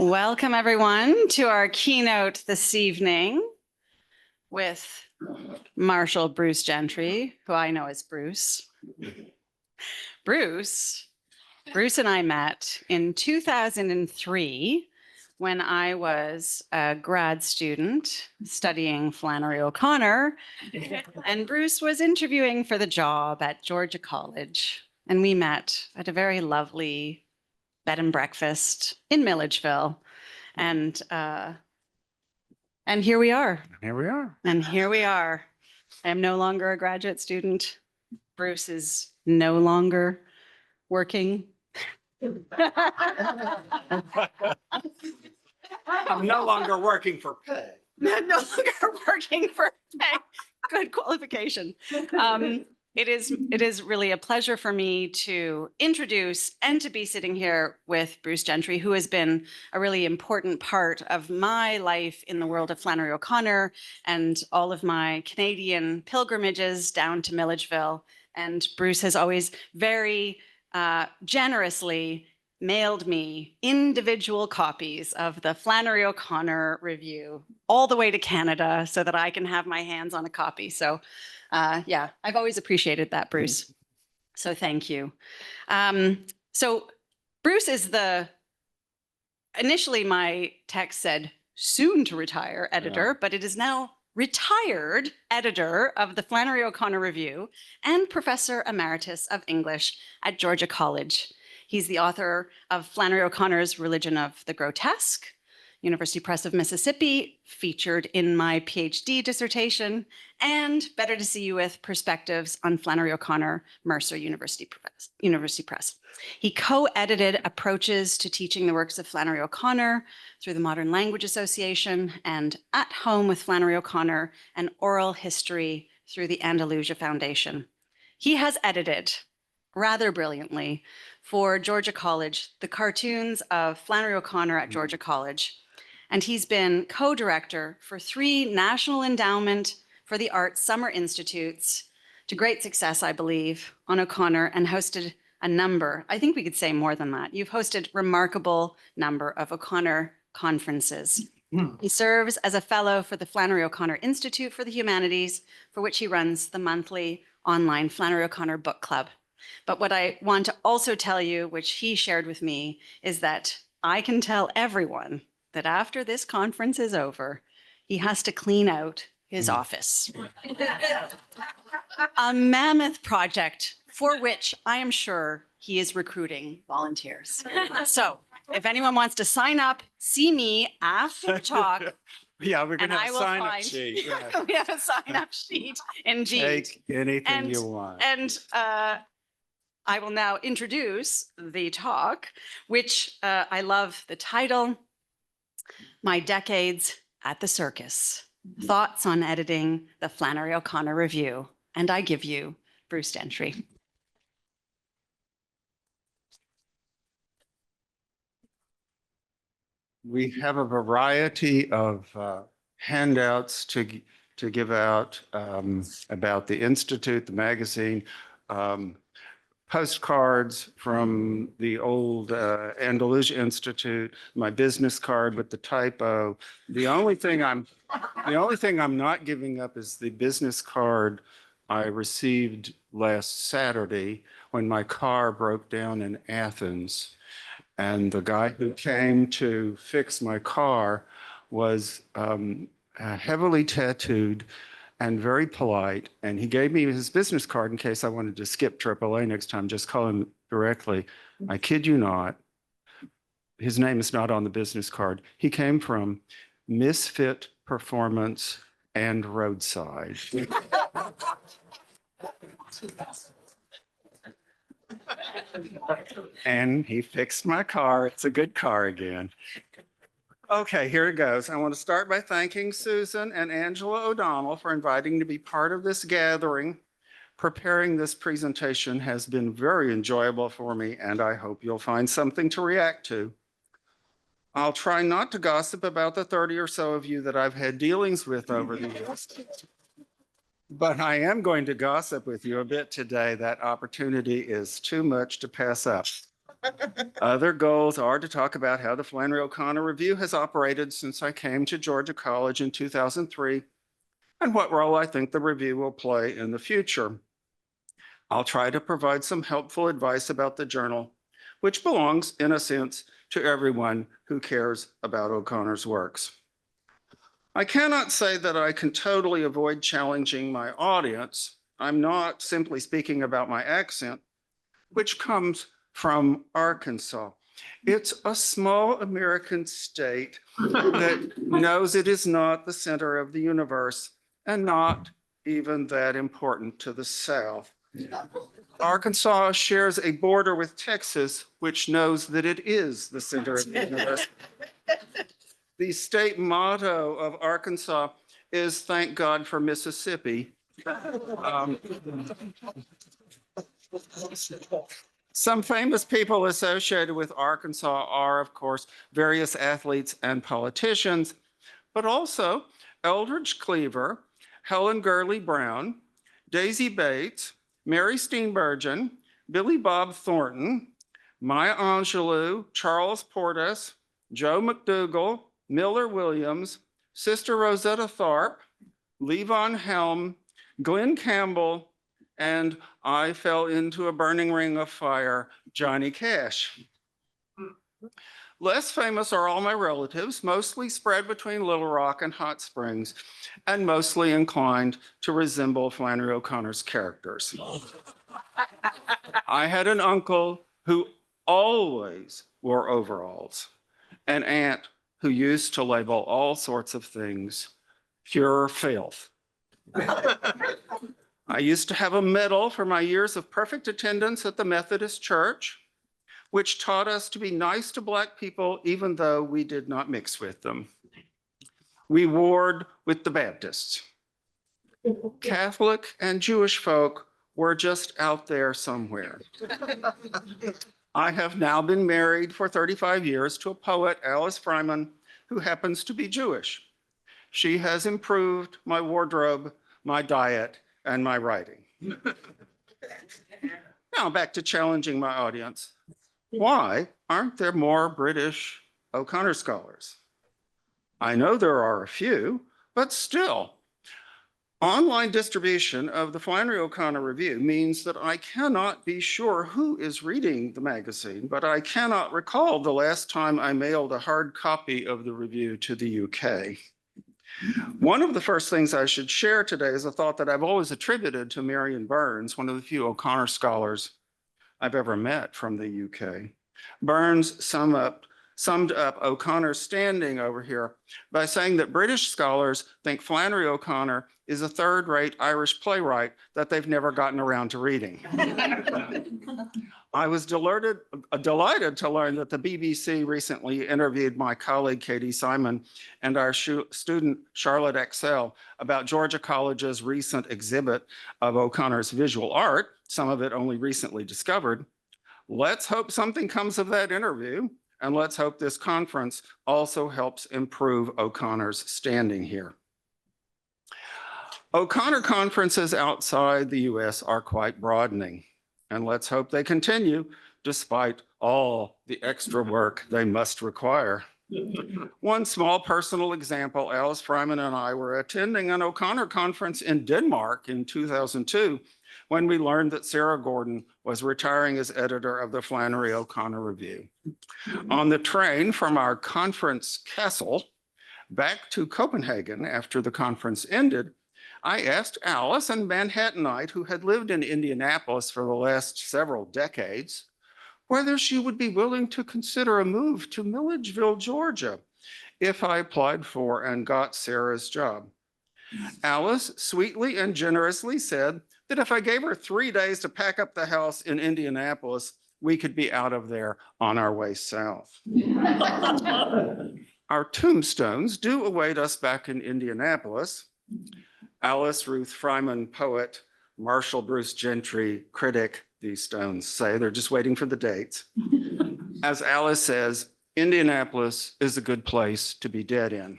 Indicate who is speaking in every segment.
Speaker 1: Welcome, everyone, to our keynote this evening with Marshal Bruce Gentry, who I know as Bruce. Bruce and I met in 2003 when I was a grad student studying Flannery O'Connor, and Bruce was interviewing for the job at Georgia College. And we met at a very lovely bed and breakfast in Milledgeville. And here we are.
Speaker 2: Here we are.
Speaker 1: And here we are. I am no longer a graduate student. Bruce is no longer working.
Speaker 2: I'm no longer working for pay.
Speaker 1: No longer working for pay. Good qualification. It is really a pleasure for me to introduce and to be sitting here with Bruce Gentry, who has been a really important part of my life in the world of Flannery O'Connor and all of my Canadian pilgrimages down to Milledgeville. And Bruce has always very generously mailed me individual copies of the Flannery O'Connor Review all the way to Canada so that I can have my hands on a copy. So yeah, I've always appreciated that, Bruce. So thank you. So Bruce is initially my text said soon to retire editor, but it is now retired editor of the Flannery O'Connor Review and professor emeritus of English at Georgia College. He's the author of Flannery O'Connor's Religion of the Grotesque, University Press of Mississippi, featured in my PhD dissertation, and Better to See You With Perspectives on Flannery O'Connor, Mercer University Press. He co-edited Approaches to Teaching the Works of Flannery O'Connor through the Modern Language Association and At Home with Flannery O'Connor, an Oral History through the Andalusia Foundation. He has edited, rather brilliantly, for Georgia College, the cartoons of Flannery O'Connor at Georgia College. And he's been co-director for 3 National Endowment for the Arts Summer Institutes, to great success, I believe, on O'Connor, and hosted a number, I think we could say more than that. You've hosted remarkable number of O'Connor conferences. He serves as a fellow for the Flannery O'Connor Institute for the Humanities, for which he runs the monthly online Flannery O'Connor Book Club. But what I want to also tell you, which he shared with me, is that I can tell everyone that after this conference is over, he has to clean out his office. A mammoth project for which I am sure he is recruiting volunteers. So if anyone wants to sign up, see me after the talk.
Speaker 2: Yeah, we're going to have a sign-up sheet. Yeah.
Speaker 1: We have a sign-up sheet, indeed.
Speaker 2: Take anything you want.
Speaker 1: And I will now introduce the talk, which I love the title, My Decades at the Circus, Thoughts on Editing the Flannery O'Connor Review. And I give you Bruce Gentry.
Speaker 2: We have a variety of handouts to give out about the Institute, the magazine, postcards from the old Andalusia Institute, my business card with the typo. The only thing I'm not giving up is the business card I received last Saturday when my car broke down in Athens. And the guy who came to fix my car was heavily tattooed and very polite. And he gave me his business card in case I wanted to skip AAA next time, just call him directly. I kid you not. His name is not on the business card. He came from Misfit Performance and Roadside. And he fixed my car. It's a good car again. Okay, here it goes. I want to start by thanking Susan and Angela O'Donnell for inviting me to be part of this gathering. Preparing this presentation has been very enjoyable for me, and I hope you'll find something to react to. I'll try not to gossip about the 30 or so of you that I've had dealings with over the years. But I am going to gossip with you a bit today. That opportunity is too much to pass up. Other goals are to talk about how the Flannery O'Connor Review has operated since I came to Georgia College in 2003 and what role I think the review will play in the future. I'll try to provide some helpful advice about the journal, which belongs, in a sense, to everyone who cares about O'Connor's works. I cannot say that I can totally avoid challenging my audience. I'm not simply speaking about my accent, which comes from Arkansas. It's a small American state that knows it is not the center of the universe and not even that important to the South. Arkansas shares a border with Texas, which knows that it is the center of the universe. The state motto of Arkansas is "Thank God for Mississippi." Some famous people associated with Arkansas are, of course, various athletes and politicians, but also Eldridge Cleaver, Helen Gurley Brown, Daisy Bates, Mary Steenburgen, Billy Bob Thornton, Maya Angelou, Charles Portis, Joe McDougall, Miller Williams, Sister Rosetta Tharpe, Levon Helm, Glenn Campbell, and I fell into a burning ring of fire, Johnny Cash. Less famous are all my relatives, mostly spread between Little Rock and Hot Springs, and mostly inclined to resemble Flannery O'Connor's characters. I had an uncle who always wore overalls, an aunt who used to label all sorts of things pure filth. I used to have a medal for my years of perfect attendance at the Methodist Church, which taught us to be nice to Black people, even though we did not mix with them. We warred with the Baptists. Catholic and Jewish folk were just out there somewhere. I have now been married for 35 years to a poet, Alice Fryman, who happens to be Jewish. She has improved my wardrobe, my diet, and my writing. Now back to challenging my audience. Why aren't there more British O'Connor scholars? I know there are a few, but still, online distribution of the Flannery O'Connor Review means that I cannot be sure who is reading the magazine, but I cannot recall the last time I mailed a hard copy of the review to the UK. One of the first things I should share today is a thought that I've always attributed to Marion Burns, one of the few O'Connor scholars I've ever met from the UK. Burns summed up O'Connor's standing over here by saying that British scholars think Flannery O'Connor is a third-rate Irish playwright that they've never gotten around to reading. I was delighted to learn that the BBC recently interviewed my colleague Katie Simon and our student Charlotte Excel about Georgia College's recent exhibit of O'Connor's visual art, some of it only recently discovered. Let's hope something comes of that interview, and let's hope this conference also helps improve O'Connor's standing here. O'Connor conferences outside the US are quite broadening, and let's hope they continue despite all the extra work they must require. One small personal example, Alice Fryman and I were attending an O'Connor conference in Denmark in 2002 when we learned that Sarah Gordon was retiring as editor of the Flannery O'Connor Review. On the train from our conference castle back to Copenhagen after the conference ended, I asked Alice, a Manhattanite who had lived in Indianapolis for the last several decades, whether she would be willing to consider a move to Milledgeville, Georgia, if I applied for and got Sarah's job. Alice sweetly and generously said that if I gave her 3 days to pack up the house in Indianapolis, we could be out of there on our way south. Our tombstones do await us back in Indianapolis. Alice Ruth Fryman, poet, Marshall Bruce Gentry, critic, these stones say. They're just waiting for the dates. As Alice says, Indianapolis is a good place to be dead in.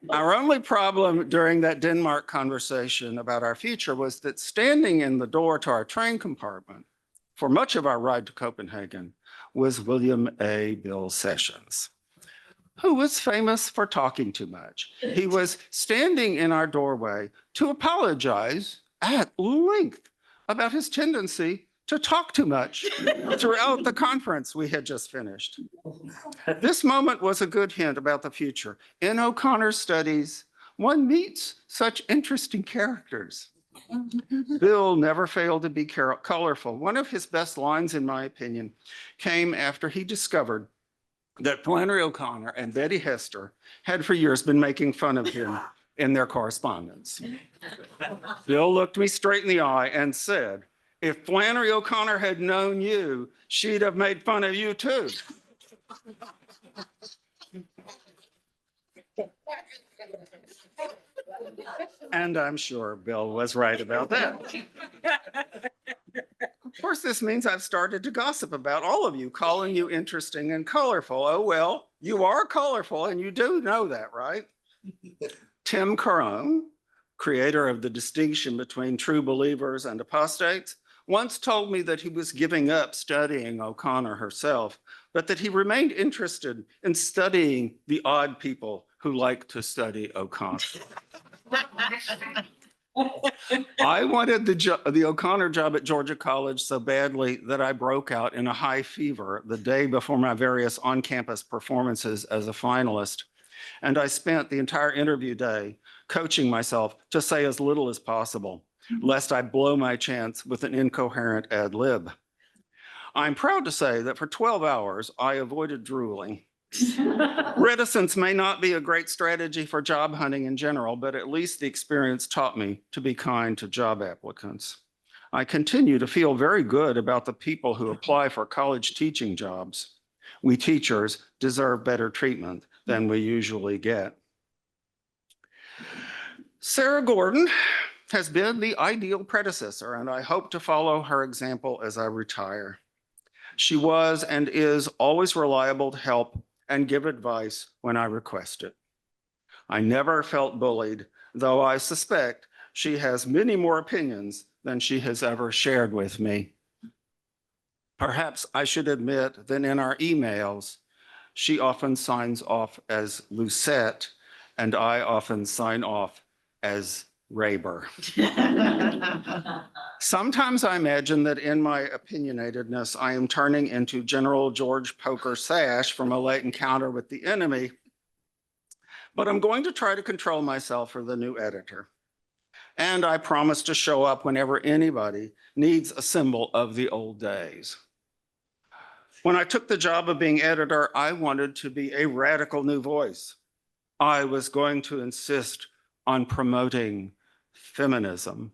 Speaker 2: Our only problem during that Denmark conversation about our future was that standing in the door to our train compartment for much of our ride to Copenhagen was William A. Bill Sessions, who was famous for talking too much. He was standing in our doorway to apologize at length about his tendency to talk too much throughout the conference we had just finished. This moment was a good hint about the future. In O'Connor's studies, one meets such interesting characters. Bill never failed to be colorful. One of his best lines, in my opinion, came after he discovered that Flannery O'Connor and Betty Hester had for years been making fun of him in their correspondence. Bill looked me straight in the eye and said, "If Flannery O'Connor had known you, she'd have made fun of you too." And I'm sure Bill was right about that. Of course, this means I've started to gossip about all of you, calling you interesting and colorful. Oh, well, you are colorful, and you do know that, right? Tim Caron, creator of the distinction between true believers and apostates, once told me that he was giving up studying O'Connor herself, but that he remained interested in studying the odd people who like to study O'Connor. I wanted the O'Connor job at Georgia College so badly that I broke out in a high fever the day before my various on-campus performances as a finalist. And I spent the entire interview day coaching myself to say as little as possible, lest I blow my chance with an incoherent ad lib. I'm proud to say that for 12 hours, I avoided drooling. Reticence may not be a great strategy for job hunting in general, but at least the experience taught me to be kind to job applicants. I continue to feel very good about the people who apply for college teaching jobs. We teachers deserve better treatment than we usually get. Sarah Gordon has been the ideal predecessor, and I hope to follow her example as I retire. She was and is always reliable to help and give advice when I request it. I never felt bullied, though I suspect she has many more opinions than she has ever shared with me. Perhaps I should admit that in our emails, she often signs off as Lucette, and I often sign off as Raber. Sometimes I imagine that in my opinionatedness, I am turning into General George Poker Sash from A Late Encounter with the Enemy, but I'm going to try to control myself for the new editor. And I promise to show up whenever anybody needs a symbol of the old days. When I took the job of being editor, I wanted to be a radical new voice. I was going to insist on promoting feminism.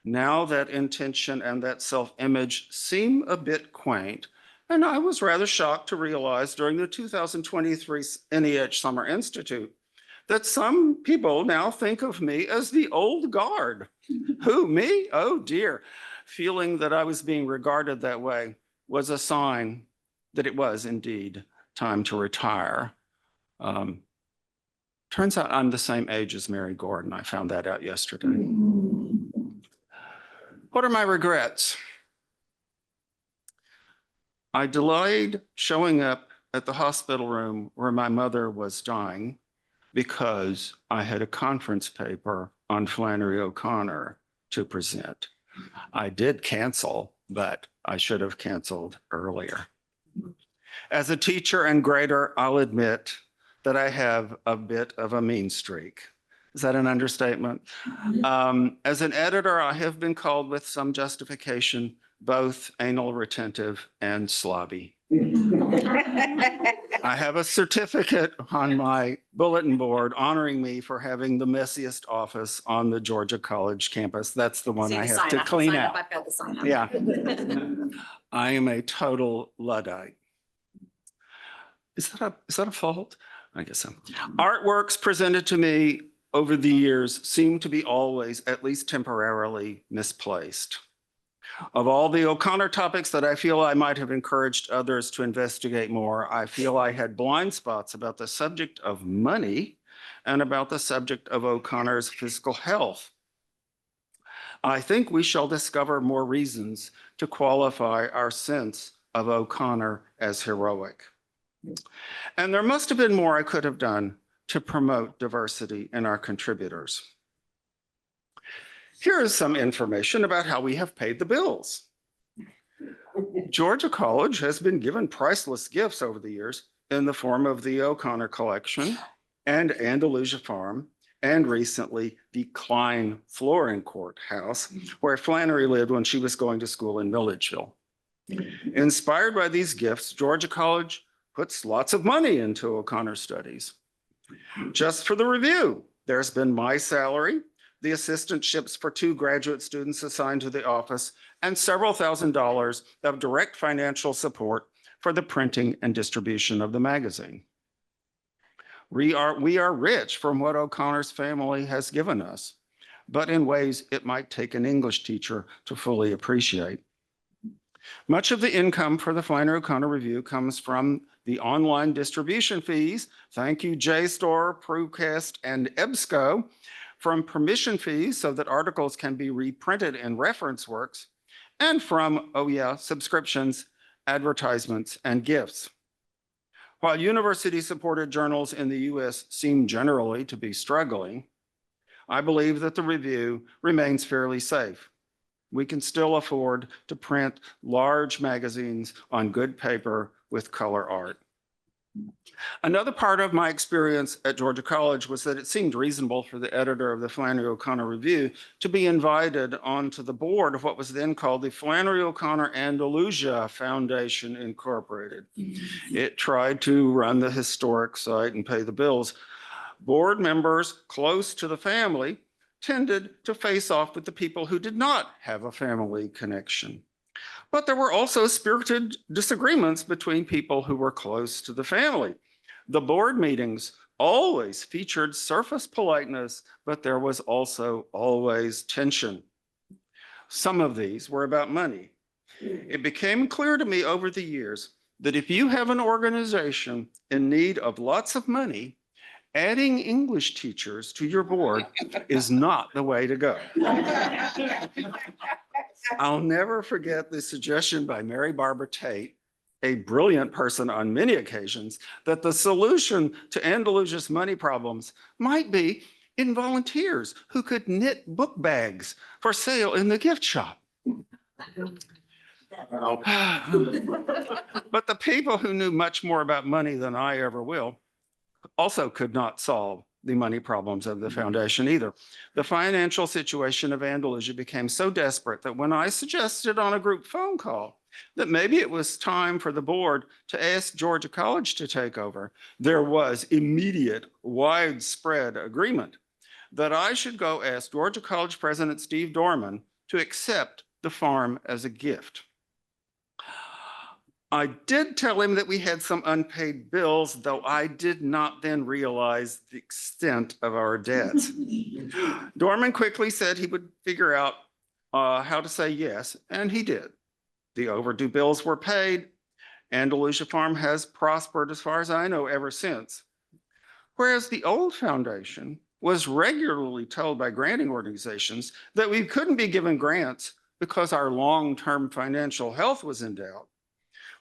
Speaker 2: Now that intention and that self-image seem a bit quaint, and I was rather shocked to realize during the 2023 NEH Summer Institute that some people now think of me as the old guard. Who, me? Oh dear. Feeling that I was being regarded that way was a sign that it was indeed time to retire. Turns out I'm the same age as Mary Gordon. I found that out yesterday. What are my regrets? I delayed showing up at the hospital room where my mother was dying because I had a conference paper on Flannery O'Connor to present. I did cancel, but I should have canceled earlier. As a teacher and grader, I'll admit that I have a bit of a mean streak. Is that an understatement? As an editor, I have been called with some justification, both anal retentive and slobby. I have a certificate on my bulletin board honoring me for having the messiest office on the Georgia College campus. That's the one I have to clean out.
Speaker 1: I've got the sign up.
Speaker 2: Yeah. I am a total Luddite. Is that a fault? I guess so. Artworks presented to me over the years seem to be always, at least temporarily, misplaced. Of all the O'Connor topics that I feel I might have encouraged others to investigate more, I feel I had blind spots about the subject of money and about the subject of O'Connor's physical health. I think we shall discover more reasons to qualify our sense of O'Connor as heroic. And there must have been more I could have done to promote diversity in our contributors. Here is some information about how we have paid the bills. Georgia College has been given priceless gifts over the years in the form of the O'Connor Collection and Andalusia Farm, and recently the Klein Flooring Court House, where Flannery lived when she was going to school in Milledgeville. Inspired by these gifts, Georgia College puts lots of money into O'Connor studies. Just for the review, there's been my salary, the assistantships for 2 graduate students assigned to the office, and several $1,000s of direct financial support for the printing and distribution of the magazine. We are rich from what O'Connor's family has given us, but in ways it might take an English teacher to fully appreciate. Much of the income for the Flannery O'Connor Review comes from the online distribution fees. Thank you, JSTOR, Prucast, and EBSCO, from permission fees so that articles can be reprinted in reference works, and from, subscriptions, advertisements, and gifts. While university-supported journals in the US seem generally to be struggling, I believe that the review remains fairly safe. We can still afford to print large magazines on good paper with color art. Another part of my experience at Georgia College was that it seemed reasonable for the editor of the Flannery O'Connor Review to be invited onto the board of what was then called the Flannery O'Connor Andalusia Foundation Incorporated. It tried to run the historic site and pay the bills. Board members close to the family tended to face off with the people who did not have a family connection. But there were also spirited disagreements between people who were close to the family. The board meetings always featured surface politeness, but there was also always tension. Some of these were about money. It became clear to me over the years that if you have an organization in need of lots of money, adding English teachers to your board is not the way to go. I'll never forget the suggestion by Mary Barbara Tate, a brilliant person on many occasions, that the solution to Andalusia's money problems might be in volunteers who could knit book bags for sale in the gift shop. But the people who knew much more about money than I ever will also could not solve the money problems of the foundation either. The financial situation of Andalusia became so desperate that when I suggested on a group phone call that maybe it was time for the board to ask Georgia College to take over, there was immediate, widespread agreement that I should go ask Georgia College President Steve Dorman to accept the farm as a gift. I did tell him that we had some unpaid bills, though I did not then realize the extent of our debts. Dorman quickly said he would figure out how to say yes, and he did. The overdue bills were paid. Andalusia Farm has prospered, as far as I know, ever since. Whereas the old foundation was regularly told by granting organizations that we couldn't be given grants because our long-term financial health was in doubt.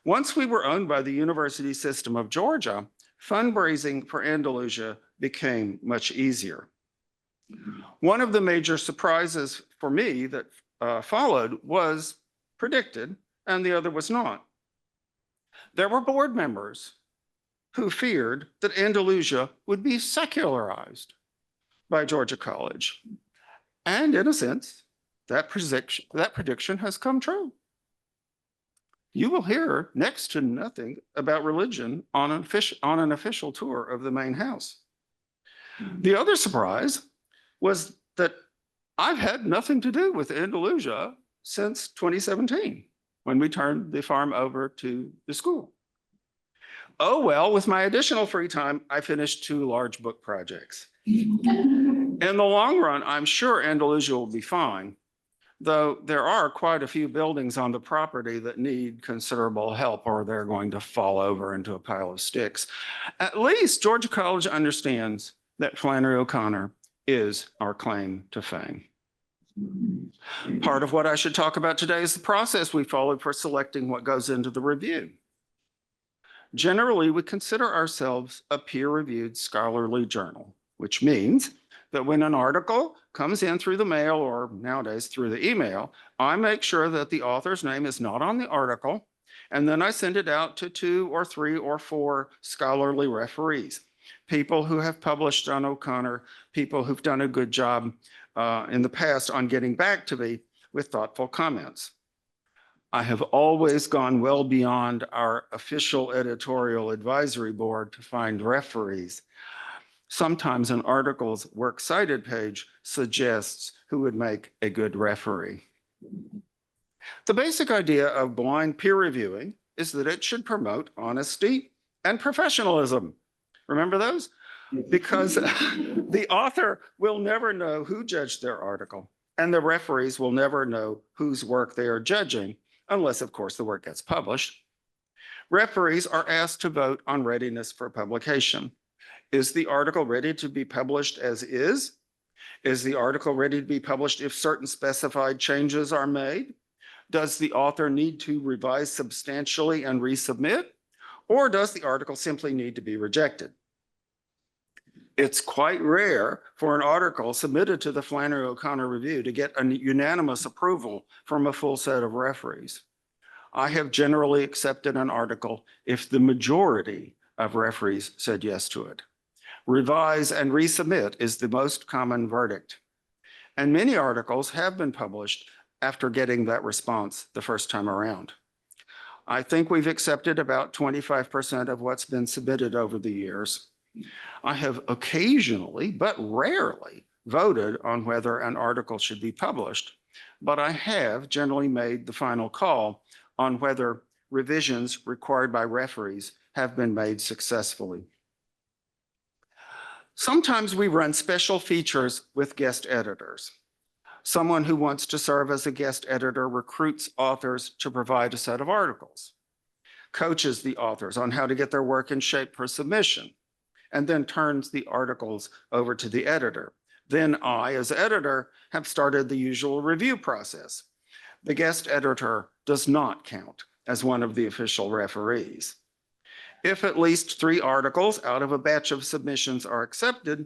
Speaker 2: Once we were owned by the University System of Georgia, fundraising for Andalusia became much easier. One of the major surprises for me that followed was predicted, and the other was not. There were board members who feared that Andalusia would be secularized by Georgia College. And in a sense, that prediction has come true. You will hear next to nothing about religion on an official tour of the main house. The other surprise was that I've had nothing to do with Andalusia since 2017, when we turned the farm over to the school. Oh, well, with my additional free time, I finished 2 large book projects. In the long run, I'm sure Andalusia will be fine, though there are quite a few buildings on the property that need considerable help or they're going to fall over into a pile of sticks. At least Georgia College understands that Flannery O'Connor is our claim to fame. Part of what I should talk about today is the process we followed for selecting what goes into the review. Generally, we consider ourselves a peer-reviewed scholarly journal, which means that when an article comes in through the mail or nowadays through the email, I make sure that the author's name is not on the article, and then I send it out to 2 or 3 or 4 scholarly referees, people who have published on O'Connor, people who've done a good job in the past on getting back to me with thoughtful comments. I have always gone well beyond our official editorial advisory board to find referees. Sometimes an article's works cited page suggests who would make a good referee. The basic idea of blind peer reviewing is that it should promote honesty and professionalism. Remember those? Because the author will never know who judged their article, and the referees will never know whose work they are judging, unless, of course, the work gets published. Referees are asked to vote on readiness for publication. Is the article ready to be published as is? Is the article ready to be published if certain specified changes are made? Does the author need to revise substantially and resubmit? Or does the article simply need to be rejected? It's quite rare for an article submitted to the Flannery O'Connor Review to get a unanimous approval from a full set of referees. I have generally accepted an article if the majority of referees said yes to it. Revise and resubmit is the most common verdict. And many articles have been published after getting that response the first time around. I think we've accepted about 25% of what's been submitted over the years. I have occasionally, but rarely, voted on whether an article should be published, but I have generally made the final call on whether revisions required by referees have been made successfully. Sometimes we run special features with guest editors. Someone who wants to serve as a guest editor recruits authors to provide a set of articles, coaches the authors on how to get their work in shape for submission, and then turns the articles over to the editor. Then I, as editor, have started the usual review process. The guest editor does not count as one of the official referees. If at least 3 articles out of a batch of submissions are accepted,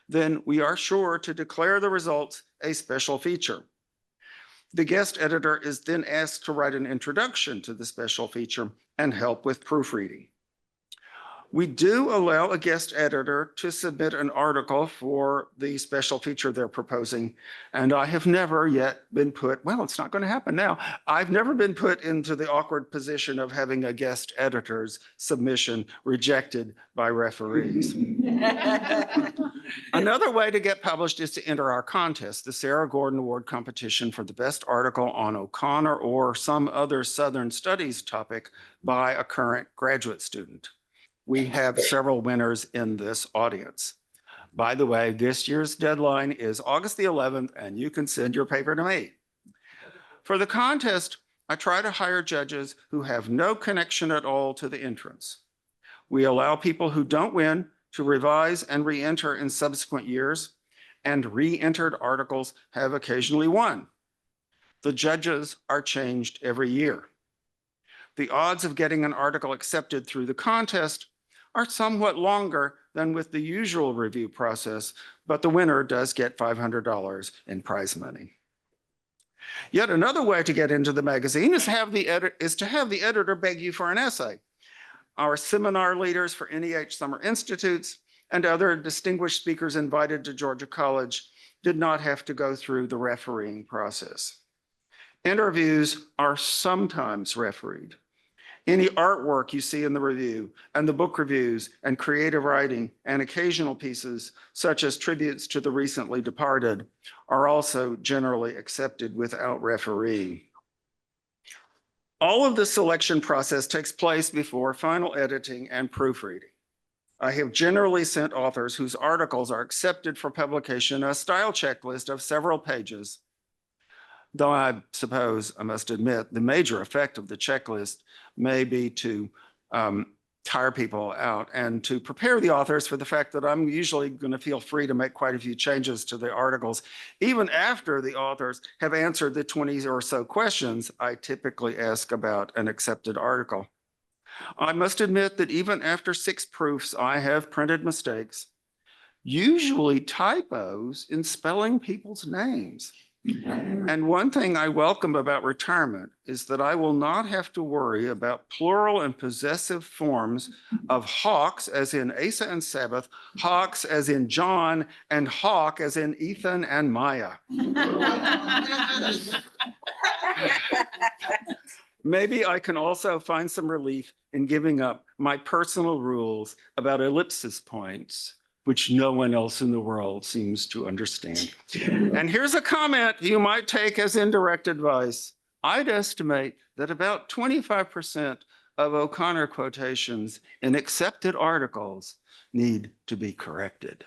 Speaker 2: then we are sure to declare the results a special feature. The guest editor is then asked to write an introduction to the special feature and help with proofreading. We do allow a guest editor to submit an article for the special feature they're proposing, and I have never yet been put, well, it's not going to happen now. I've never been put into the awkward position of having a guest editor's submission rejected by referees. Another way to get published is to enter our contest, the Sarah Gordon Award competition for the best article on O'Connor or some other Southern Studies topic by a current graduate student. We have several winners in this audience. By the way, this year's deadline is August the 11th, and you can send your paper to me. For the contest, I try to hire judges who have no connection at all to the entrance. We allow people who don't win to revise and re-enter in subsequent years, and re-entered articles have occasionally won. The judges are changed every year. The odds of getting an article accepted through the contest are somewhat longer than with the usual review process, but the winner does get $500 in prize money. Yet another way to get into the magazine is to have the editor beg you for an essay. Our seminar leaders for NEH Summer Institutes and other distinguished speakers invited to Georgia College did not have to go through the refereeing process. Interviews are sometimes refereed. Any artwork you see in the review and the book reviews and creative writing and occasional pieces, such as tributes to the recently departed, are also generally accepted without referee. All of the selection process takes place before final editing and proofreading. I have generally sent authors whose articles are accepted for publication a style checklist of several pages. Though I suppose I must admit the major effect of the checklist may be to tire people out and to prepare the authors for the fact that I'm usually going to feel free to make quite a few changes to the articles. Even after the authors have answered the 20 or so questions I typically ask about an accepted article. I must admit that even after 6 proofs, I have printed mistakes, usually typos in spelling people's names. And one thing I welcome about retirement is that I will not have to worry about plural and possessive forms of hawks, as in Asa and Sabbath, hawks as in John, and hawk as in Ethan and Maya. Maybe I can also find some relief in giving up my personal rules about ellipsis points, which no one else in the world seems to understand. And here's a comment you might take as indirect advice. I'd estimate that about 25% of O'Connor quotations in accepted articles need to be corrected.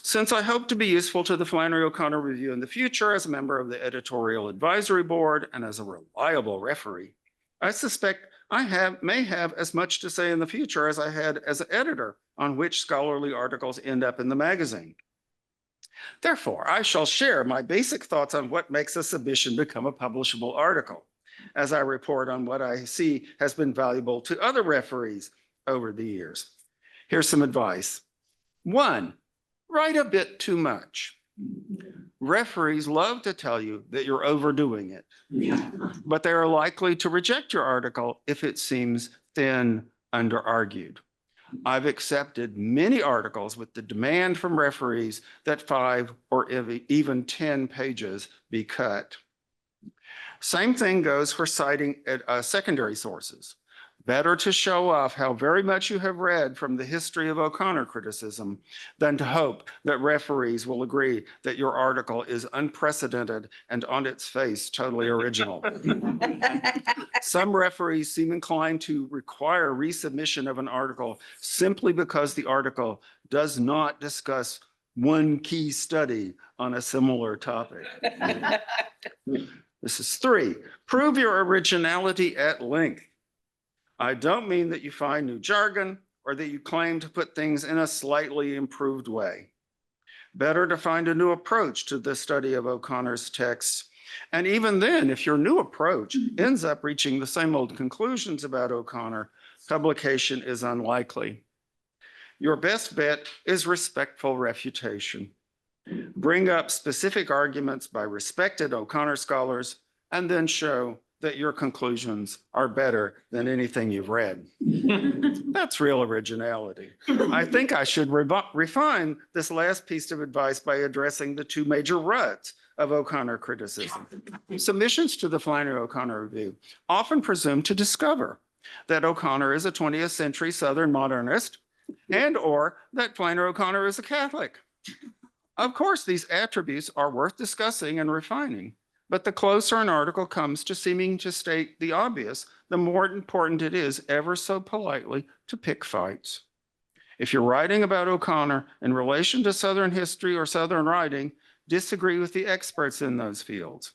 Speaker 2: Since I hope to be useful to the Flannery O'Connor Review in the future as a member of the editorial advisory board and as a reliable referee, I suspect I may have as much to say in the future as I had as an editor on which scholarly articles end up in the magazine. Therefore, I shall share my basic thoughts on what makes a submission become a publishable article, as I report on what I see has been valuable to other referees over the years. Here's some advice. 1, write a bit too much. Referees love to tell you that you're overdoing it, but they are likely to reject your article if it seems thin, under-argued. I've accepted many articles with the demand from referees that 5 or even 10 pages be cut. Same thing goes for citing secondary sources. Better to show off how very much you have read from the history of O'Connor criticism than to hope that referees will agree that your article is unprecedented and on its face totally original. Some referees seem inclined to require resubmission of an article simply because the article does not discuss one key study on a similar topic. This is 3, prove your originality at length. I don't mean that you find new jargon or that you claim to put things in a slightly improved way. Better to find a new approach to the study of O'Connor's texts. And even then, if your new approach ends up reaching the same old conclusions about O'Connor, publication is unlikely. Your best bet is respectful refutation. Bring up specific arguments by respected O'Connor scholars and then show that your conclusions are better than anything you've read. That's real originality. I think I should refine this last piece of advice by addressing the 2 major ruts of O'Connor criticism. Submissions to the Flannery O'Connor Review often presume to discover that O'Connor is a 20th century Southern modernist and or that Flannery O'Connor is a Catholic. Of course, these attributes are worth discussing and refining. But the closer an article comes to seeming to state the obvious, the more important it is, ever so politely, to pick fights. If you're writing about O'Connor in relation to Southern history or Southern writing, disagree with the experts in those fields.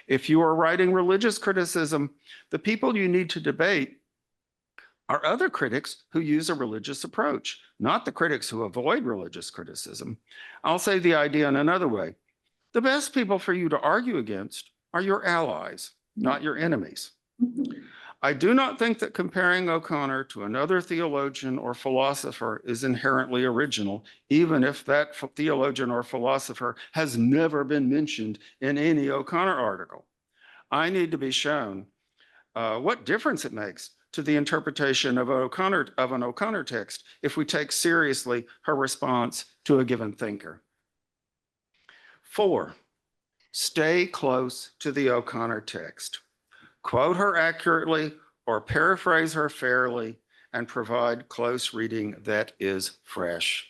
Speaker 2: If you are writing religious criticism, the people you need to debate are other critics who use a religious approach, not the critics who avoid religious criticism. I'll say the idea in another way. The best people for you to argue against are your allies, not your enemies. I do not think that comparing O'Connor to another theologian or philosopher is inherently original, even if that theologian or philosopher has never been mentioned in any O'Connor article. I need to be shown what difference it makes to the interpretation of an O'Connor text if we take seriously her response to a given thinker. 4, stay close to the O'Connor text. Quote her accurately or paraphrase her fairly and provide close reading that is fresh.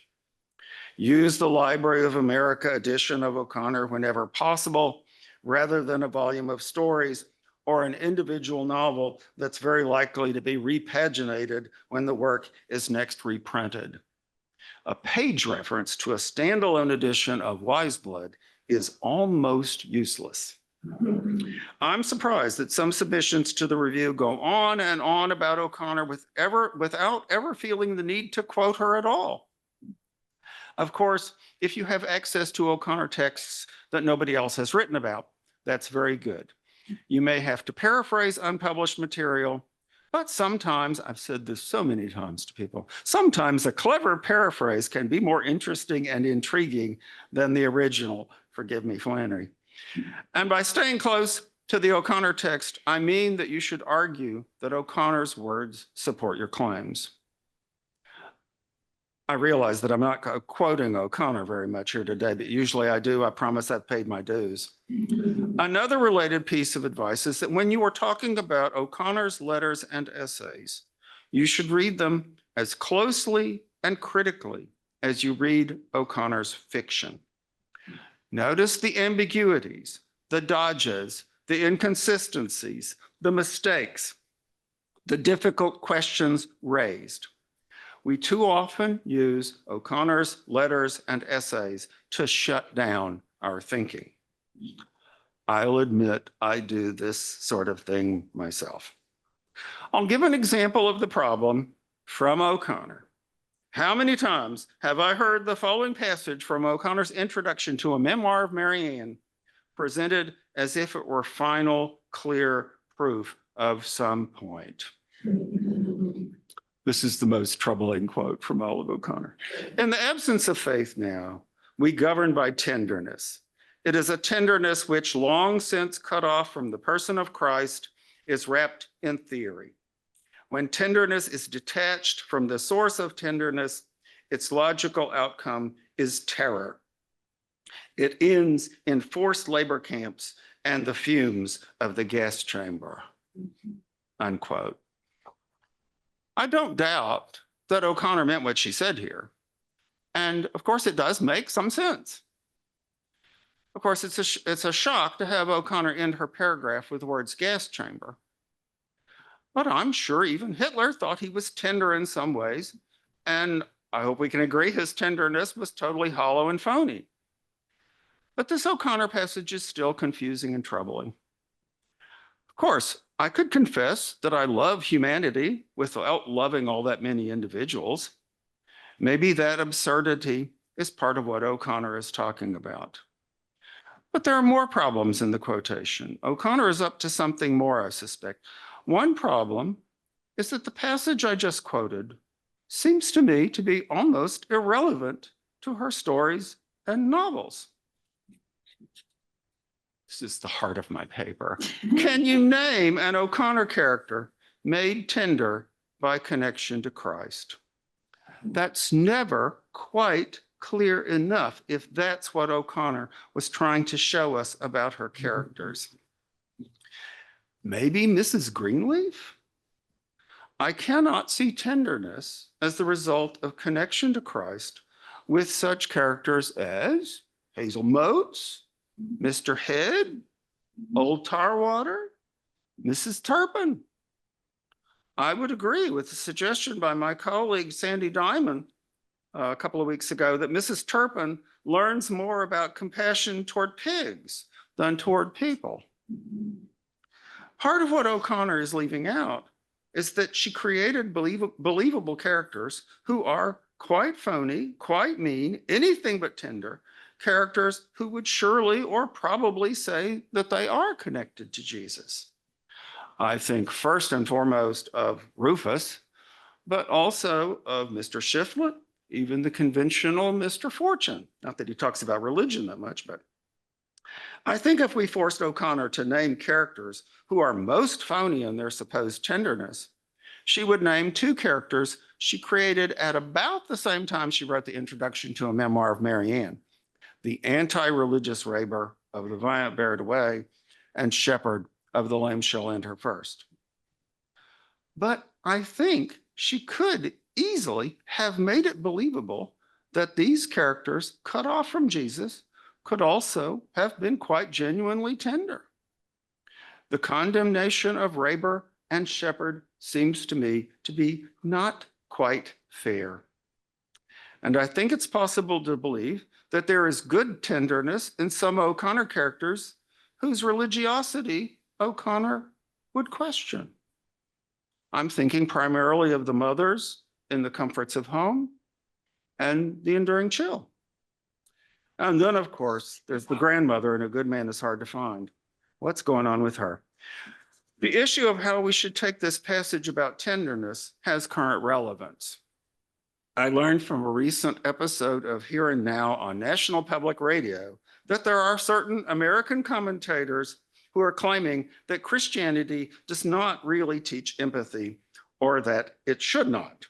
Speaker 2: Use the Library of America edition of O'Connor whenever possible, rather than a volume of stories or an individual novel that's very likely to be repaginated when the work is next reprinted. A page reference to a standalone edition of Wise Blood is almost useless. I'm surprised that some submissions to the review go on and on about O'Connor without ever feeling the need to quote her at all. Of course, if you have access to O'Connor texts that nobody else has written about, that's very good. You may have to paraphrase unpublished material, but sometimes, I've said this so many times to people, sometimes a clever paraphrase can be more interesting and intriguing than the original. Forgive me, Flannery. And by staying close to the O'Connor text, I mean that you should argue that O'Connor's words support your claims. I realize that I'm not quoting O'Connor very much here today, but usually I do. I promise I've paid my dues. Another related piece of advice is that when you are talking about O'Connor's letters and essays, you should read them as closely and critically as you read O'Connor's fiction. Notice the ambiguities, the dodges, the inconsistencies, the mistakes, the difficult questions raised. We too often use O'Connor's letters and essays to shut down our thinking. I'll admit I do this sort of thing myself. I'll give an example of the problem from O'Connor. How many times have I heard the following passage from O'Connor's introduction to a memoir of Mary Ann presented as if it were final, clear proof of some point? This is the most troubling quote from all of O'Connor. In the absence of faith now, we govern by tenderness. It is a tenderness which, long since cut off from the person of Christ, is wrapped in theory. When tenderness is detached from the source of tenderness, its logical outcome is terror. It ends in forced labor camps and the fumes of the gas chamber, unquote. I don't doubt that O'Connor meant what she said here. And of course, it does make some sense. Of course, it's a shock to have O'Connor end her paragraph with the words gas chamber. But I'm sure even Hitler thought he was tender in some ways. And I hope we can agree his tenderness was totally hollow and phony. But this O'Connor passage is still confusing and troubling. Of course, I could confess that I love humanity without loving all that many individuals. Maybe that absurdity is part of what O'Connor is talking about. But there are more problems in the quotation. O'Connor is up to something more, I suspect. One problem is that the passage I just quoted seems to me to be almost irrelevant to her stories and novels. This is the heart of my paper. Can you name an O'Connor character made tender by connection to Christ? That's never quite clear enough if that's what O'Connor was trying to show us about her characters. Maybe Mrs. Greenleaf? I cannot see tenderness as the result of connection to Christ with such characters as Hazel Motes, Mr. Head, Old Tarwater, Mrs. Turpin. I would agree with the suggestion by my colleague Sandy Diamond a couple of weeks ago that Mrs. Turpin learns more about compassion toward pigs than toward people. Part of what O'Connor is leaving out is that she created believable characters who are quite phony, quite mean, anything but tender, characters who would surely or probably say that they are connected to Jesus. I think first and foremost of Rufus, but also of Mr. Shiflett, even the conventional Mr. Fortune. Not that he talks about religion that much, but I think if we forced O'Connor to name characters who are most phony in their supposed tenderness, she would name two characters she created at about the same time she wrote the introduction to a memoir of Mary Ann, the anti-religious raber of the violent bear it away and shepherd of the lame shall end her first. But I think she could easily have made it believable that these characters cut off from Jesus could also have been quite genuinely tender. The condemnation of raber and shepherd seems to me to be not quite fair. And I think it's possible to believe that there is good tenderness in some O'Connor characters whose religiosity O'Connor would question. I'm thinking primarily of the mothers in The Comforts of Home and The Enduring Chill. And then, of course, there's the grandmother in A Good Man Is Hard to Find. What's going on with her? The issue of how we should take this passage about tenderness has current relevance. I learned from a recent episode of Here and Now on National Public Radio that there are certain American commentators who are claiming that Christianity does not really teach empathy, or that it should not.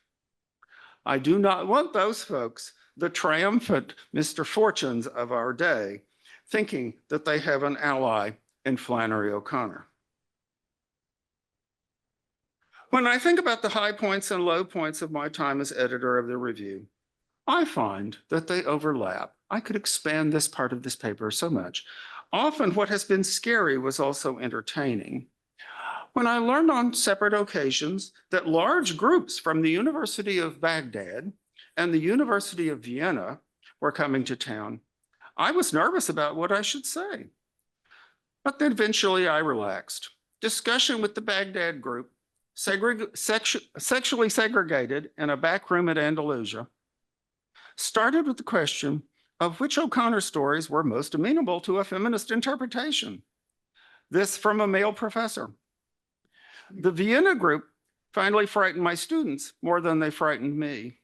Speaker 2: I do not want those folks, the triumphant Mr. Fortunes of our day, thinking that they have an ally in Flannery O'Connor. When I think about the high points and low points of my time as editor of the review, I find that they overlap. I could expand this part of this paper so much. Often what has been scary was also entertaining. When I learned on separate occasions that large groups from the University of Baghdad and the University of Vienna were coming to town, I was nervous about what I should say. But then eventually I relaxed. Discussion with the Baghdad group, sexually segregated in a back room at Andalusia, started with the question of which O'Connor stories were most amenable to a feminist interpretation. This from a male professor. The Vienna group finally frightened my students more than they frightened me.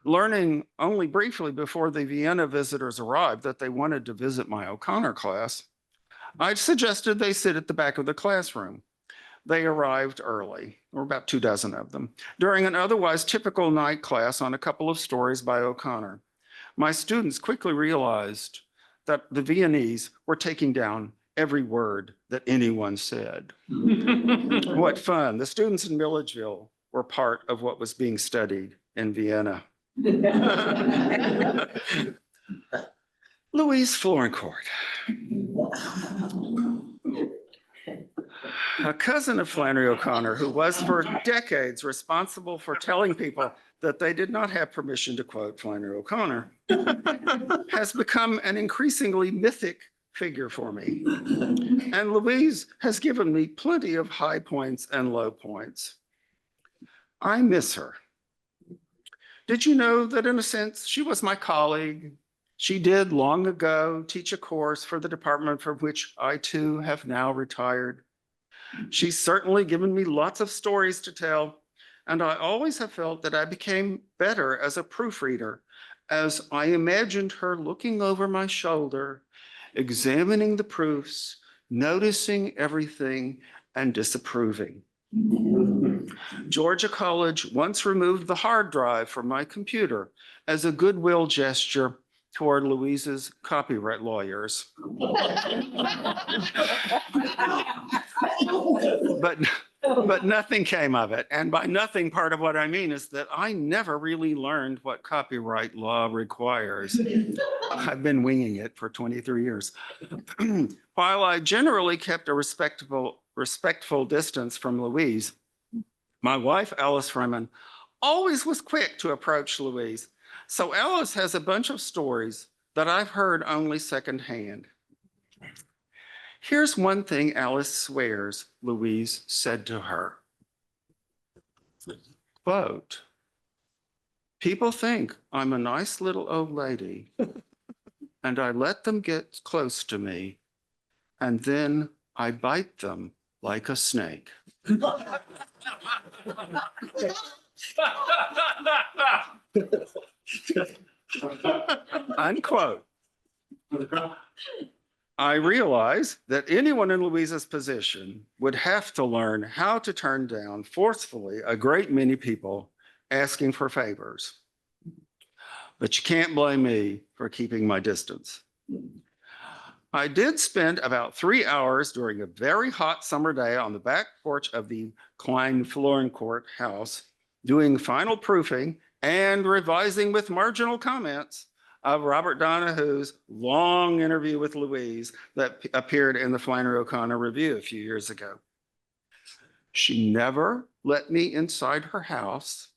Speaker 2: Learning only briefly before the Vienna visitors arrived that they wanted to visit my O'Connor class, I suggested they sit at the back of the classroom. They arrived early, or about 24 of them, during an otherwise typical night class on a couple of stories by O'Connor. My students quickly realized that the Viennese were taking down every word that anyone said. What fun. The students in Milledgeville were part of what was being studied in Vienna. Louise Florencourt. A cousin of Flannery O'Connor, who was for decades responsible for telling people that they did not have permission to quote Flannery O'Connor, has become an increasingly mythic figure for me. And Louise has given me plenty of high points and low points. I miss her. Did you know that in a sense, she was my colleague? She did long ago teach a course for the department from which I too have now retired. She's certainly given me lots of stories to tell, and I always have felt that I became better as a proofreader as I imagined her looking over my shoulder, examining the proofs, noticing everything, and disapproving. Georgia College once removed the hard drive from my computer as a goodwill gesture toward Louise's copyright lawyers. But nothing came of it. And by nothing, part of what I mean is that I never really learned what copyright law requires. I've been winging it for 23 years. While I generally kept a respectful distance from Louise, my wife, Alice Freeman, always was quick to approach Louise. So Alice has a bunch of stories that I've heard only secondhand. Here's one thing Alice swears Louise said to her. Quote, "People think I'm a nice little old lady, and I let them get close to me, and then I bite them like a snake." Unquote. I realize that anyone in Louise's position would have to learn how to turn down forcefully a great many people asking for favors. But you can't blame me for keeping my distance. I did spend about 3 hours during a very hot summer day on the back porch of the Klein Florencourt house, doing final proofing and revising with marginal comments of Robert Donahue's long interview with Louise that appeared in the Flannery O'Connor Review a few years ago. She never let me inside her house,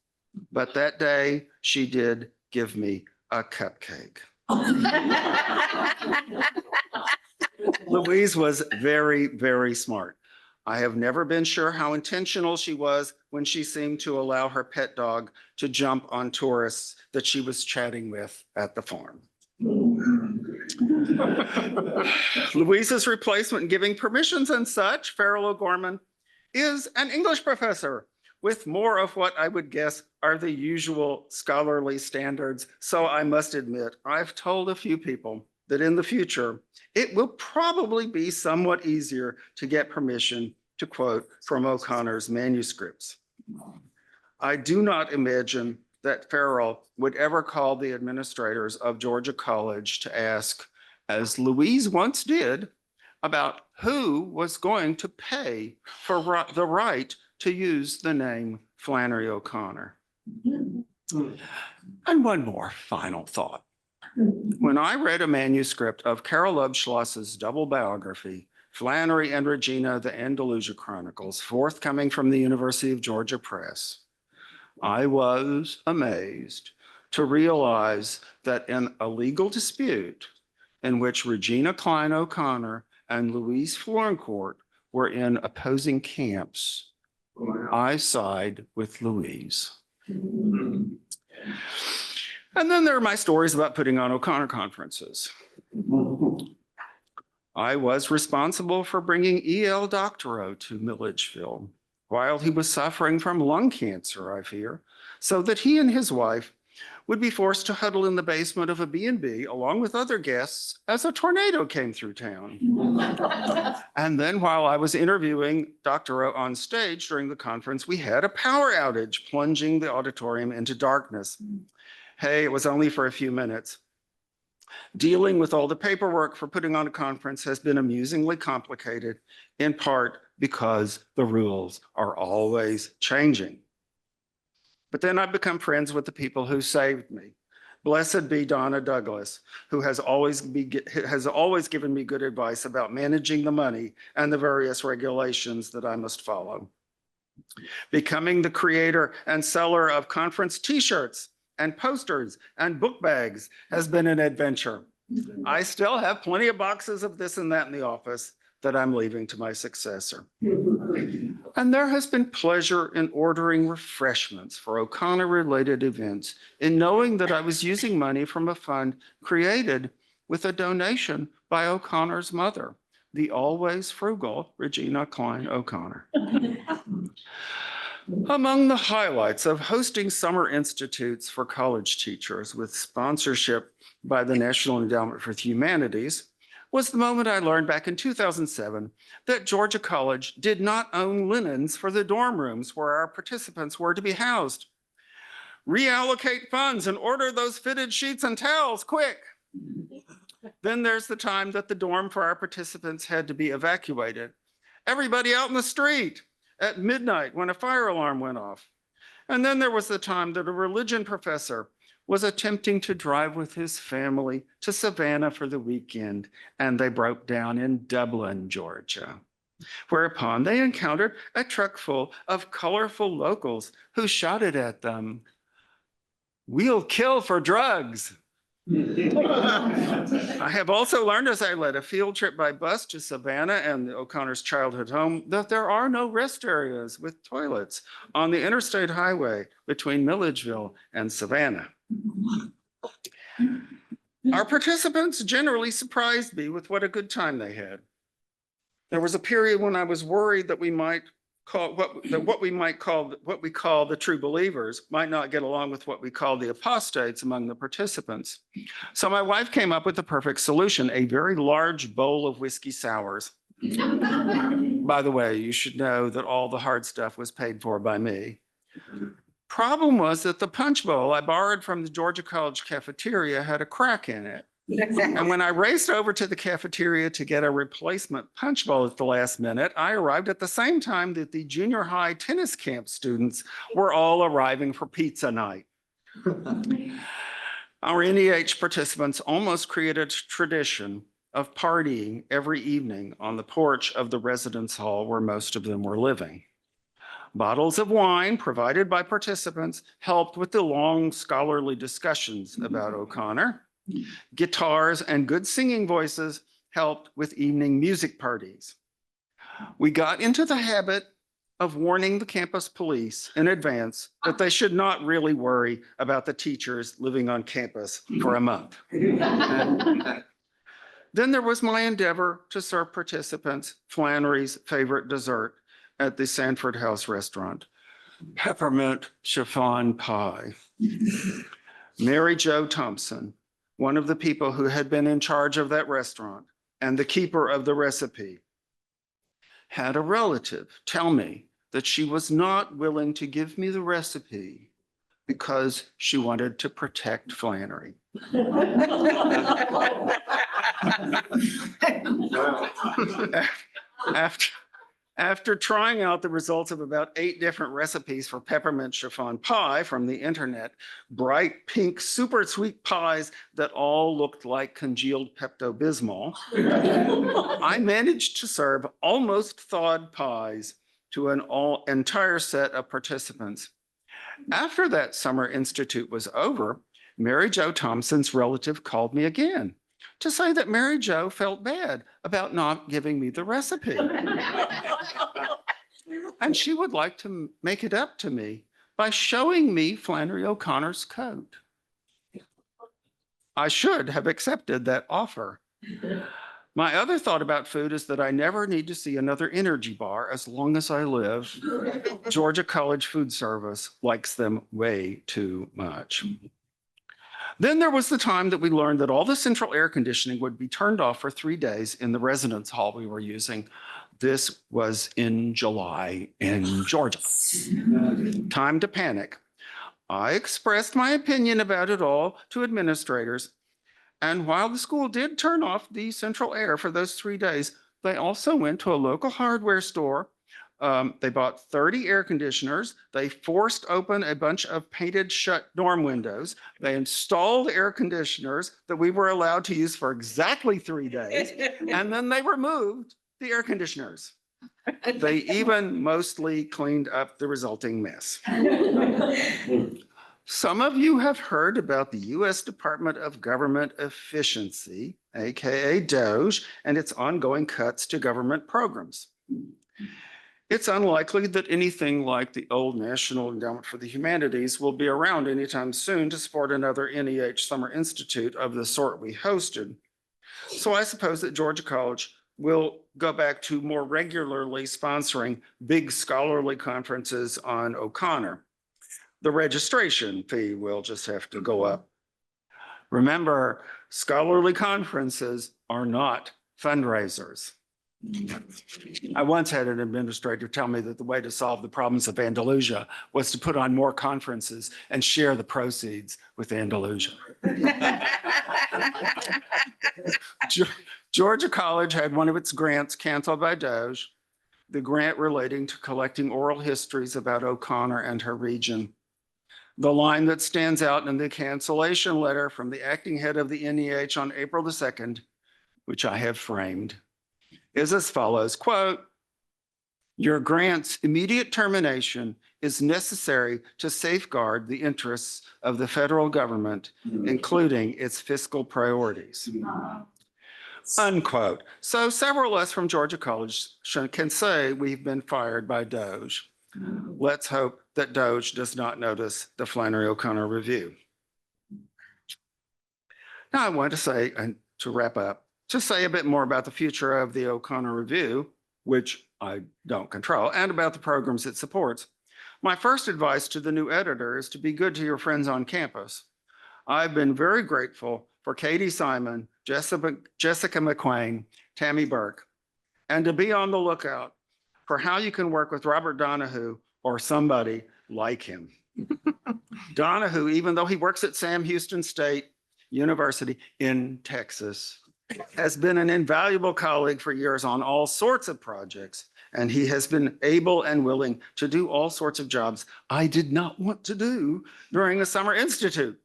Speaker 2: but that day she did give me a cupcake. Louise was very, very smart. I have never been sure how intentional she was when she seemed to allow her pet dog to jump on tourists that she was chatting with at the farm. Louise's replacement in giving permissions and such, Farrell O'Gorman, is an English professor with more of what I would guess are the usual scholarly standards. So I must admit, I've told a few people that in the future, it will probably be somewhat easier to get permission to quote from O'Connor's manuscripts. I do not imagine that Farrell would ever call the administrators of Georgia College to ask, as Louise once did, about who was going to pay for the right to use the name Flannery O'Connor. And one more final thought. When I read a manuscript of Carol Lobschloss's double biography, Flannery and Regina, the Andalusia Chronicles, forthcoming from the University of Georgia Press, I was amazed to realize that in a legal dispute in which Regina Klein O'Connor and Louise Florencourt were in opposing camps, I side with Louise. And then there are my stories about putting on O'Connor conferences. I was responsible for bringing E.L. Doctorow to Milledgeville while he was suffering from lung cancer, I fear, so that he and his wife would be forced to huddle in the basement of a B&B along with other guests as a tornado came through town. And then while I was interviewing Doctorow on stage during the conference, we had a power outage, plunging the auditorium into darkness. Hey, it was only for a few minutes. Dealing with all the paperwork for putting on a conference has been amusingly complicated, in part because the rules are always changing. But then I've become friends with the people who saved me. Blessed be Donna Douglas, who has always given me good advice about managing the money and the various regulations that I must follow. Becoming the creator and seller of conference t-shirts and posters and book bags has been an adventure. I still have plenty of boxes of this and that in the office that I'm leaving to my successor. And there has been pleasure in ordering refreshments for O'Connor-related events, in knowing that I was using money from a fund created with a donation by O'Connor's mother, the always frugal Regina Klein O'Connor. Among the highlights of hosting summer institutes for college teachers with sponsorship by the National Endowment for the Humanities was the moment I learned back in 2007 that Georgia College did not own linens for the dorm rooms where our participants were to be housed. Reallocate funds and order those fitted sheets and towels, quick. Then there's the time that the dorm for our participants had to be evacuated. Everybody out in the street at midnight when a fire alarm went off. And then there was the time that a religion professor was attempting to drive with his family to Savannah for the weekend, and they broke down in Dublin, Georgia. Whereupon they encountered a truck full of colorful locals who shouted at them, "We'll kill for drugs." I have also learned as I led a field trip by bus to Savannah and O'Connor's childhood home that there are no rest areas with toilets on the interstate highway between Milledgeville and Savannah. Our participants generally surprised me with what a good time they had. There was a period when I was worried that we call the true believers might not get along with what we call the apostates among the participants. So my wife came up with the perfect solution, a very large bowl of whiskey sours. By the way, you should know that all the hard stuff was paid for by me. Problem was that the punch bowl I borrowed from the Georgia College cafeteria had a crack in it. And when I raced over to the cafeteria to get a replacement punch bowl at the last minute, I arrived at the same time that the junior high tennis camp students were all arriving for pizza night. Our NEH participants almost created a tradition of partying every evening on the porch of the residence hall where most of them were living. Bottles of wine provided by participants helped with the long scholarly discussions about O'Connor. Guitars and good singing voices helped with evening music parties. We got into the habit of warning the campus police in advance that they should not really worry about the teachers living on campus for a month. Then there was my endeavor to serve participants Flannery's favorite dessert at the Sanford House restaurant, peppermint chiffon pie. Mary Jo Thompson, one of the people who had been in charge of that restaurant and the keeper of the recipe, had a relative tell me that she was not willing to give me the recipe because she wanted to protect Flannery. After trying out the results of about 8 different recipes for peppermint chiffon pie from the internet, bright pink, super sweet pies that all looked like congealed Pepto-Bismol, I managed to serve almost thawed pies to an entire set of participants. After that summer institute was over, Mary Jo Thompson's relative called me again to say that Mary Jo felt bad about not giving me the recipe. And she would like to make it up to me by showing me Flannery O'Connor's coat. I should have accepted that offer. My other thought about food is that I never need to see another energy bar as long as I live. Georgia College Food Service likes them way too much. Then there was the time that we learned that all the central air conditioning would be turned off for 3 days in the residence hall we were using. This was in July in Georgia. Time to panic. I expressed my opinion about it all to administrators. And while the school did turn off the central air for those 3 days, they also went to a local hardware store. They bought 30 air conditioners. They forced open a bunch of painted shut dorm windows. They installed air conditioners that we were allowed to use for exactly 3 days. And then they removed the air conditioners. They even mostly cleaned up the resulting mess. Some of you have heard about the US Department of Government Efficiency, AKA DOGE, and its ongoing cuts to government programs. It's unlikely that anything like the old National Endowment for the Humanities will be around anytime soon to support another NEH Summer Institute of the sort we hosted. So I suppose that Georgia College will go back to more regularly sponsoring big scholarly conferences on O'Connor. The registration fee will just have to go up. Remember, scholarly conferences are not fundraisers. I once had an administrator tell me that the way to solve the problems of Andalusia was to put on more conferences and share the proceeds with Andalusia. Georgia College had one of its grants canceled by DOGE, the grant relating to collecting oral histories about O'Connor and her region. The line that stands out in the cancellation letter from the acting head of the NEH on April the 2nd, which I have framed, is as follows, quote, "Your grant's immediate termination is necessary to safeguard the interests of the federal government, including its fiscal priorities." Unquote. So several of us from Georgia College can say we've been fired by DOGE. Let's hope that DOGE does not notice the Flannery O'Connor review. Now I want to say, and to wrap up, to say a bit more about the future of the O'Connor Review, which I don't control, and about the programs it supports. My first advice to the new editor is to be good to your friends on campus. I've been very grateful for Katie Simon, Jessica McQuain, Tammy Burke, and to be on the lookout for how you can work with Robert Donahue or somebody like him. Donahue, even though he works at Sam Houston State University in Texas, has been an invaluable colleague for years on all sorts of projects, and he has been able and willing to do all sorts of jobs I did not want to do during a summer institute.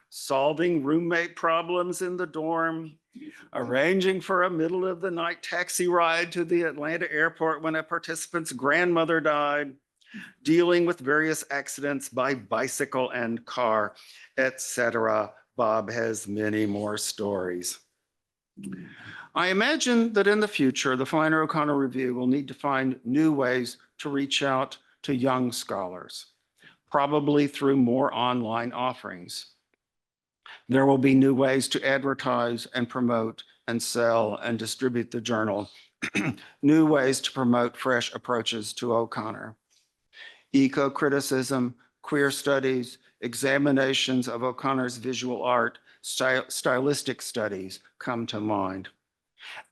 Speaker 2: Solving roommate problems in the dorm, arranging for a middle of the night taxi ride to the Atlanta airport when a participant's grandmother died, dealing with various accidents by bicycle and car, etc., Bob has many more stories. I imagine that in the future, the Flannery O'Connor Review will need to find new ways to reach out to young scholars, probably through more online offerings. There will be new ways to advertise and promote and sell and distribute the journal, new ways to promote fresh approaches to O'Connor. Eco-criticism, queer studies, examinations of O'Connor's visual art, stylistic studies come to mind.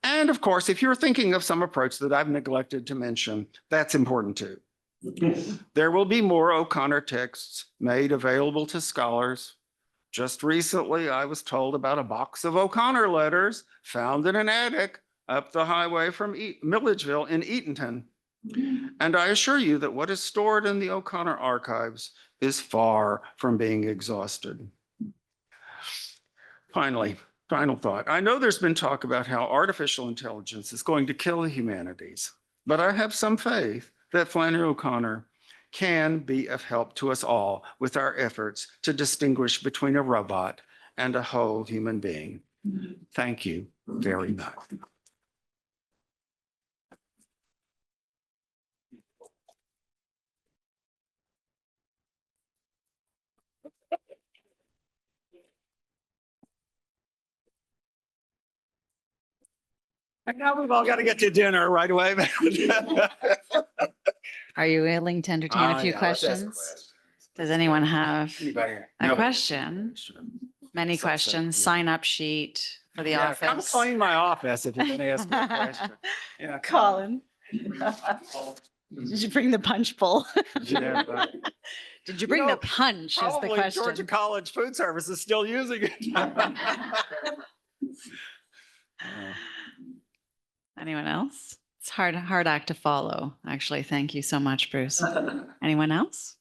Speaker 2: And of course, if you're thinking of some approach that I've neglected to mention, that's important too. There will be more O'Connor texts made available to scholars. Just recently, I was told about a box of O'Connor letters found in an attic up the highway from Milledgeville in Eatonton. And I assure you that what is stored in the O'Connor archives is far from being exhausted. Finally, final thought. I know there's been talk about how artificial intelligence is going to kill the humanities, but I have some faith that Flannery O'Connor can be of help to us all with our efforts to distinguish between a robot and a whole human being. Thank you very much. And now we've all got to get to dinner right away.
Speaker 1: Are you willing to entertain a few questions? Does anyone have a question? Many questions, sign up sheet for the office.
Speaker 2: Come clean my office if you're going to ask me a question. Yeah.
Speaker 1: Colin. Did you bring the punch bowl?
Speaker 2: Yeah, but
Speaker 1: Did you bring the punch is the
Speaker 2: probably
Speaker 1: question.
Speaker 2: Georgia College Food Service is still using it.
Speaker 1: Anyone else? It's hard act to follow, actually. Thank you so much, Bruce. Anyone else?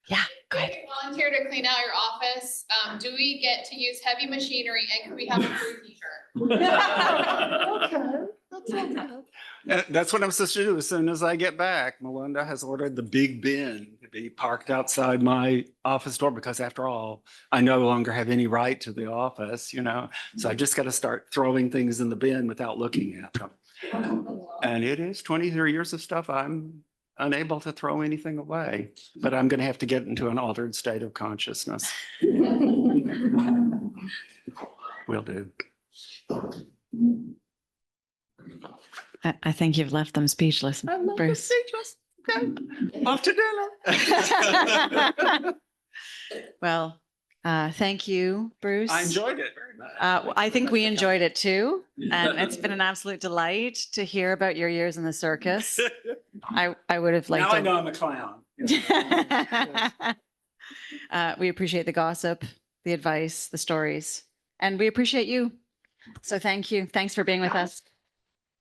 Speaker 1: Yeah, go ahead.
Speaker 3: Volunteer to clean out your office. Do we get to use heavy machinery and can we have a free t-shirt?
Speaker 2: That's what I'm supposed to do as soon as I get back. Melinda has ordered the big bin to be parked outside my office door because after all, I no longer have any right to the office, you know? So I just got to start throwing things in the bin without looking at them. And it is 23 years of stuff I'm unable to throw anything away, but I'm going to have to get into an altered state of consciousness. Will do.
Speaker 1: I think you've left them speechless, Bruce.
Speaker 2: Speechless. Okay. Off to dinner.
Speaker 1: Well, thank you, Bruce.
Speaker 2: I enjoyed it very much.
Speaker 1: I think we enjoyed it too. And it's been an absolute delight to hear about your years in the circus. I would have liked
Speaker 2: Now
Speaker 1: to.
Speaker 2: I know I'm a clown.
Speaker 1: We appreciate the gossip, the advice, the stories, and we appreciate you. So thank you. Thanks for being with us.